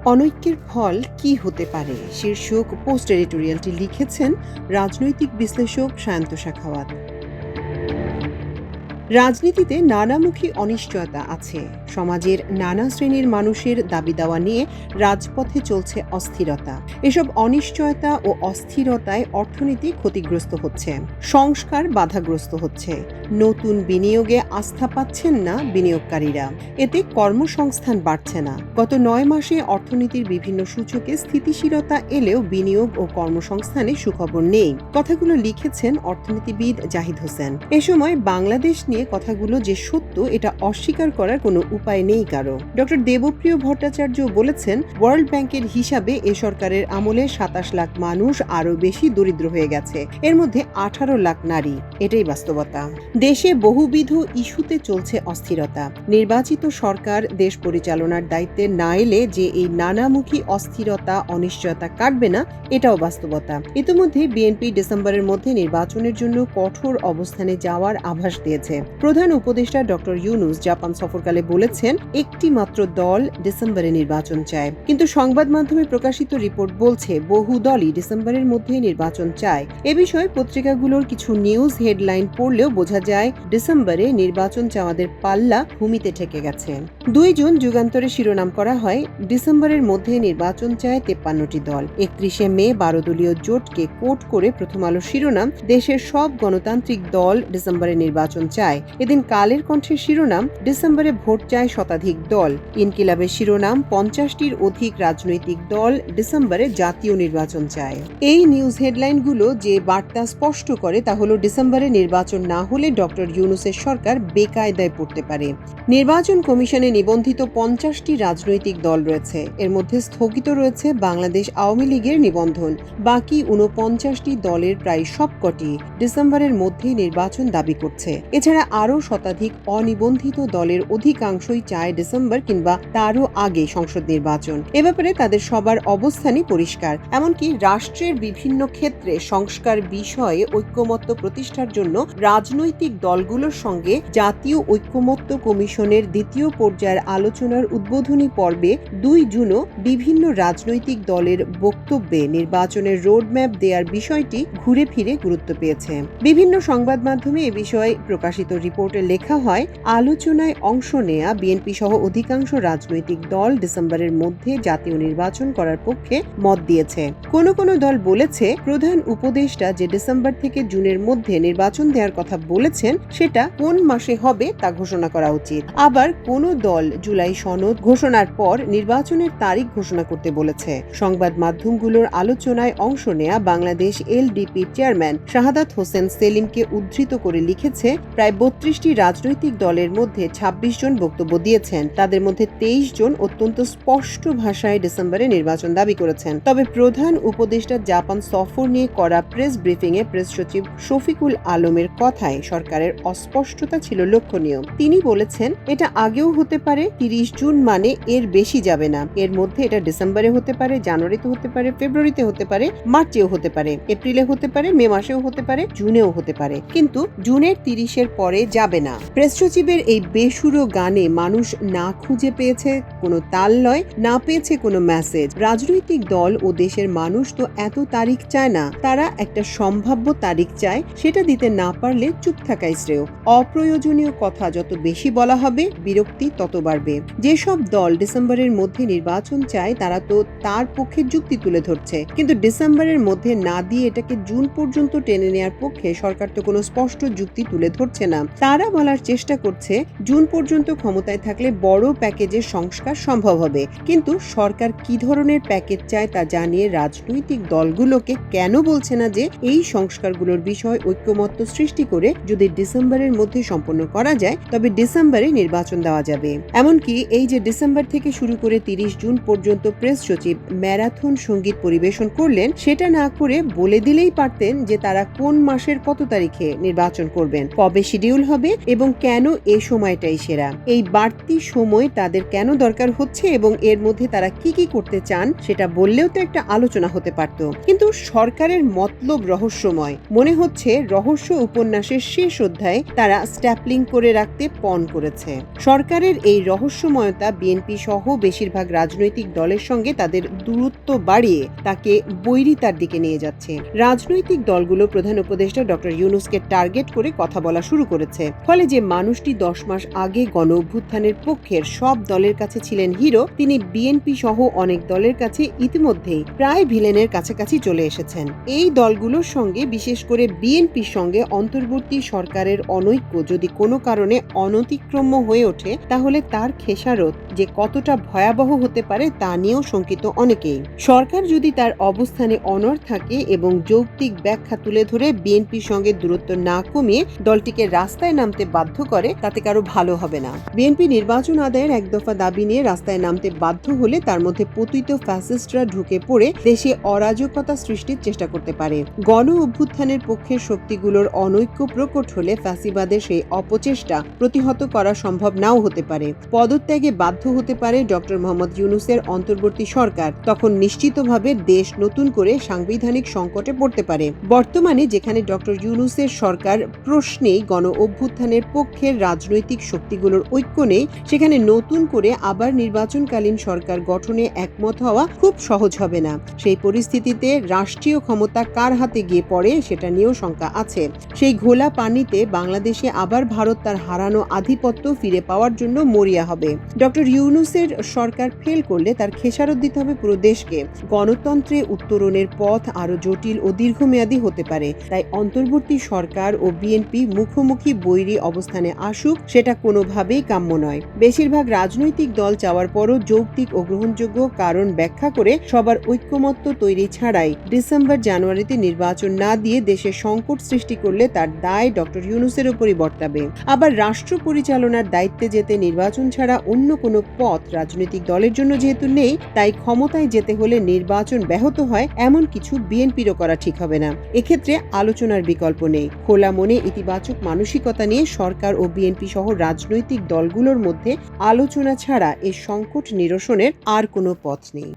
অনৈক্যের ফল কি হতে পারে শীর্ষক পোস্ট এডিটোরিয়ালটি লিখেছেন রাজনৈতিক বিশ্লেষক সায়ন্ত শাখাওয়াত। রাজনীতিতে নানামুখী অনিশ্চয়তা আছে। সমাজের নানা শ্রেণীর মানুষের দাবি দাওয়া নিয়ে রাজপথে চলছে অস্থিরতা। এসব অনিশ্চয়তা ও অস্থিরতায় অর্থনীতি ক্ষতিগ্রস্ত হচ্ছে, সংস্কার বাধাগ্রস্ত হচ্ছে, নতুন বিনিয়োগে আস্থা পাচ্ছেন না বিনিয়োগকারীরা, এতে কর্মসংস্থান বাড়ছে না। গত ৯ মাসে অর্থনীতির বিভিন্ন সূচকে স্থিতিশীলতা এলেও বিনিয়োগ ও কর্মসংস্থানে সুখবর নেই। কথাগুলো লিখেছেন অর্থনীতিবিদ জাহিদ হোসেন। এ সময় বাংলাদেশ নিয়ে কথাগুলো যে সত্য এটা অস্বীকার করার কোনো উপায় নেই কারো। ডক্টর দেবপ্রিয় ভট্টাচার্য বলেছেন, ওয়ার্ল্ড ব্যাংকের হিসাবে এ সরকারের আমলে ২৭ লাখ মানুষ আরও বেশি দরিদ্র হয়ে গেছে, এর মধ্যে ১৮ লাখ নারী। এটাই বাস্তবতা। দেশে বহুবিধ ইস্যুতে চলছে অস্থিরতা। নির্বাচিত সরকার দেশ পরিচালনার দায়িত্বে না এলে যে এই নানামুখী অস্থিরতা অনিশ্চয়তা কাটবে না, এটাও বাস্তবতা। ইতিমধ্যে বিএনপি ডিসেম্বরের মধ্যে নির্বাচনের জন্য কঠোর অবস্থানে যাওয়ার আভাস দিয়েছে। প্রধান উপদেষ্টা ডক্টর ইউনূস জাপান সফরকালে বলেছেন, একটি মাত্র দল ডিসেম্বরে নির্বাচন চায়। কিন্তু সংবাদ মাধ্যমে প্রকাশিত রিপোর্ট বলছে বহু দলই ডিসেম্বরের মধ্যে নির্বাচন চায়। এ বিষয়ে পত্রিকাগুলোর কিছু নিউজ হেডলাইন পড়লেও বোঝা যায় ডিসেম্বরে নির্বাচন চাওয়াদের পাল্লা ভূমিতে ঠেকে গেছে। ২ জুন যুগান্তরে শিরোনাম করা হয়, ডিসেম্বরের মধ্যে নির্বাচন চায় ৫৩টি দল। ৩১শে মে ১২ দলীয় জোটকে কোট করে প্রথম আলো শিরোনাম, দেশের সব গণতান্ত্রিক দল ডিসেম্বরে নির্বাচন চায়। এদিন কালের কণ্ঠের শিরোনাম, ডিসেম্বরে ভোট চায় শতাধিক দল। ইনকিলাবের শিরোনাম, ৫০টির অধিক রাজনৈতিক দল ডিসেম্বরে জাতীয় নির্বাচন চায়। এই নিউজ হেডলাইনগুলো যে বার্তা স্পষ্ট করে তা হলো, ডিসেম্বরে নির্বাচন না হলে ডক্টর ইউনূসের সরকার বেকায়দায় পড়তে পারে। নির্বাচন কমিশনে নিবন্ধিত ৫০টি রাজনৈতিক দল রয়েছে, এর মধ্যে স্থগিত রয়েছে বাংলাদেশ আওয়ামী লীগের নিবন্ধন। বাকি ৪৯টি দলের প্রায় সবকটি ডিসেম্বরের মধ্যেই নির্বাচন দাবি করছে। এছাড়া আরও শতাধিক অনিবন্ধিত দলের অধিকাংশই চায় ডিসেম্বর কিংবা তারও আগে সংসদ নির্বাচন। এ ব্যাপারে তাদের সবার অবস্থানই পরিষ্কার। এমনকি রাষ্ট্রের বিভিন্ন ক্ষেত্রে সংস্কার বিষয়ে ঐক্যমত্য প্রতিষ্ঠার জন্য রাজনৈতিক দলগুলোর সঙ্গে জাতীয় ঐক্যমত্য কমিশনের দ্বিতীয় পর্যায়ের আলোচনার উদ্বোধনী পর্বে ২ জুনও বিভিন্ন রাজনৈতিক দলের বক্তব্যে নির্বাচনের রোডম্যাপ দেওয়ার বিষয়টি ঘুরে ফিরে গুরুত্ব পেয়েছে। বিভিন্ন সংবাদ মাধ্যমে এ বিষয়ে প্রকাশিত রিপোর্টে লেখা হয়, আলোচনায় অংশ নেয়া বিএনপি সহ অধিকাংশ রাজনৈতিক দল ডিসেম্বরের মধ্যে জাতীয় নির্বাচন করার পক্ষে মত দিয়েছে। কোনো কোনো দল বলেছে, প্রধান উপদেষ্টা যে ডিসেম্বর থেকে জুনের মধ্যে নির্বাচন দেওয়ার কথা বলেছেন সেটা কোন মাসে হবে তা ঘোষণা করা উচিত। আবার কোন দল জুলাই সনদ ঘোষণার পর নির্বাচনের তারিখ ঘোষণা করতে বলেছে। সংবাদ মাধ্যমগুলোর আলোচনায় অংশ নেয়া বাংলাদেশ এলডিপি চেয়ারম্যান শাহাদাত হোসেন সেলিমকে উদ্ধৃত করে লিখেছে, প্রায় ৩২টি রাজনৈতিক দলের মধ্যে ২৬ জন বক্তব্য দিয়েছেন। তাদের মধ্যে ২৩ জন অত্যন্ত স্পষ্ট ভাষায় ডিসেম্বরে নির্বাচন দাবি করেছেন। তবে প্রধান উপদেষ্টা জাপান সফর নিয়ে করা প্রেস ব্রিফিংয়ে প্রেস সচিব শফিকুল আলমের কথায় সরকারের অস্পষ্টতা ছিল লক্ষণীয়। তিনি বলেছেন, এটা আগেও হতে পারে, ৩০ জুন মানে এর বেশি যাবে না। এর মধ্যে এটা ডিসেম্বরে হতে পারে, জানুয়ারিতে হতে পারে, ফেব্রুয়ারিতে হতে পারে, মার্চেও হতে পারে, এপ্রিলে হতে পারে, মে মাসেও হতে পারে, জুনেও হতে পারে, কিন্তু জুনের ৩০-এর পরে যাবে না। প্রেস সচিবের এই বেসুরো গানে মানুষ না খুঁজে পেয়েছে কোনো তাল লয়, না পেয়েছে কোনো মেসেজ। রাজনৈতিক দল ও দেশের মানুষ তো এত তারিখ চায় না, তারা একটা সম্ভাব্য তারিখ চায়, সেটা দিতে না পারলে চুপ থাকাই শ্রেয়। অপ্রয়োজনীয় কথা যত বেশি বলা হবে, বিরক্তি তত বাড়বে। যেসব দল ডিসেম্বরের মধ্যে নির্বাচন চায় তারা তো তার পক্ষে যুক্তি তুলে ধরছে, কিন্তু ডিসেম্বরের মধ্যে না দিয়ে এটাকে জুন পর্যন্ত টেনে নেওয়ার পক্ষে সরকার তো কোনো স্পষ্ট যুক্তি তুলে ধরছে না। তারা বলার চেষ্টা করছে, জুন পর্যন্ত ক্ষমতায় থাকলে বড় প্যাকেজের সংস্কার সম্ভব হবে, কিন্তু সরকার কি ধরনের প্যাকেজ চায় তা জানিয়ে রাজনৈতিক দলগুলোকে কেন বলছে না যে এই সংস্কারগুলোর বিষয়ে ঐক্যমত্য সৃষ্টি করে যদি ডিসেম্বরের মধ্যে সম্পন্ন করা যায় তবে ডিসেম্বরে নির্বাচন দেওয়া যাবে। এমনকি এই যে ডিসেম্বর থেকে শুরু করে ৩০ জুন পর্যন্ত প্রেস সচিব ম্যারাথন সঙ্গীত পরিবেশন করলেন, সেটা না করে বলে দিলেই পারতেন যে তারা কোন মাসের কত তারিখে নির্বাচন করবেন, কবে শিডিউল শিডিউল হবে এবং কেন এই সময়টাই সেরা। এই বাড়তি সময় তাদের কেন দরকার হচ্ছে এবং এর মধ্যে তারা কি কি করতে চান সেটা বললেও তো একটা আলোচনা হতে পারত। কিন্তু সরকারের মতলব রহস্যময়। মনে হচ্ছে রহস্য উপন্যাসের শেষ অধ্যায়ে তারা স্ট্যাপলিং করে রাখতে পণ করেছে। সরকারের এই রহস্যময়তা বিএনপি সহ বেশিরভাগ রাজনৈতিক দলের সঙ্গে তাদের দূরত্ব বাড়িয়ে তাকে বৈরিতার দিকে নিয়ে যাচ্ছে। রাজনৈতিক দলগুলো প্রধান উপদেষ্টা ডক্টর ইউনূসকে টার্গেট করে কথা বলা শুরু করেছে। ফলে যে মানুষটি 10 মাস আগে গণ অভ্যুত্থানের পক্ষের সব দলের কাছে ছিলেন হিরো, তিনি বিএনপি সহ অনেক দলের কাছে ইতিমধ্যেই প্রায় ভিলেনের কাছাকাছি চলে এসেছেন। এই দলগুলোর সঙ্গে, বিশেষ করে বিএনপির সঙ্গে অন্তর্বর্তী সরকারের অনৈক্য যদি কোনো কারণে অনতিক্রম্য হয়ে ওঠে, তাহলে তার খেসারত যে কতটা ভয়াবহ হতে পারে তা নিয়েও শঙ্কিত অনেকেই। সরকার যদি তার অবস্থানে অনড় থাকে এবং যৌক্তিক ব্যাখ্যা তুলে ধরে বিএনপির সঙ্গে দূরত্ব না কমিয়ে দলটিকে রাস্তায় নামতে বাধ্য করে, তাতে কারো ভালো হবে না। বিএনপি নির্বাচন আদায়ের এক দফা দাবি নিয়ে রাস্তায় নামতে বাধ্য হলে তার মধ্যে পতিত ফ্যাসিস্টরা ঢুকে পড়ে দেশে অরাজকতা সৃষ্টির চেষ্টা করতে পারে। গণ অভ্যুত্থানের পক্ষের শক্তিগুলোর অনৈক্য প্রকট হলে ফ্যাসিবাদের সেই অপচেষ্টা প্রতিহত করা সম্ভব নাও হতে পারে। পদত্যাগে বাধ্য হতে পারে ডক্টর মোহাম্মদ ইউনূসের অন্তর্বর্তী সরকার। তখন নিশ্চিতভাবে দেশ নতুন করে সাংবিধানিক সংকটে পড়তে পারে। বর্তমানে যেখানে ডক্টর ইউনূসের সরকার প্রশ্নেই গণ অভ্যুত্থানের পক্ষের রাজনৈতিক শক্তিগুলোর ঐক্য নেই, সেখানে নতুন করে আবার নির্বাচনকালীন সরকার গঠনে একমত হওয়া খুব সহজ হবে না। সেই পরিস্থিতিতে রাষ্ট্রীয় ক্ষমতা কার হাতে গিয়ে পড়ে সেটা নিয়েও শঙ্কা আছে। সেই ঘোলা পানিতে বাংলাদেশে আবার ভারত তার হারানো আধিপত্য ফিরে পাওয়ার জন্য মরিয়া হবে। ডক্টর ইউনূসের সরকার ফেল করলে তার খেসারত দিতে হবে পুরো দেশকে। গণতন্ত্রে উত্তরণের পথ আরো জটিল ও দীর্ঘমেয়াদী হতে পারে। তাই অন্তর্বর্তী সরকার ও বিএনপি মুখোমুখি বৈরী অবস্থানে আসুক, সেটা কোনোভাবেই কাম্য নয়। বেশিরভাগ রাজনৈতিক দল চাওয়ার পরও যৌক্তিক ও গ্রহণযোগ্য কারণ ব্যাখ্যা করে সবার ঐক্যমত্য তৈরি ছাড়াই ডিসেম্বর-জানুয়ারিতে নির্বাচন না দিয়ে দেশে সংকট সৃষ্টি করলে তার দায় ডক্টর ইউনূসের উপরই বর্তাবে। আবার রাষ্ট্র পরিচালনার দায়িত্বে যেতে নির্বাচন ছাড়া অন্য কোনো পথ রাজনৈতিক দলের জন্য যেহেতু নেই, তাই ক্ষমতায় যেতে হলে নির্বাচন ব্যাহত হয় এমন কিছু বিএনপিরও করা ঠিক হবে না। এক্ষেত্রে আলোচনার বিকল্প নেই। খোলা মনে ইতিবাচক মানসিকতা নিয়ে সরকার ও বিএনপি সহ রাজনৈতিক দলগুলোর মধ্যে আলোচনা ছাড়া এই সংকট নিরসনের আর কোনো পথ নেই।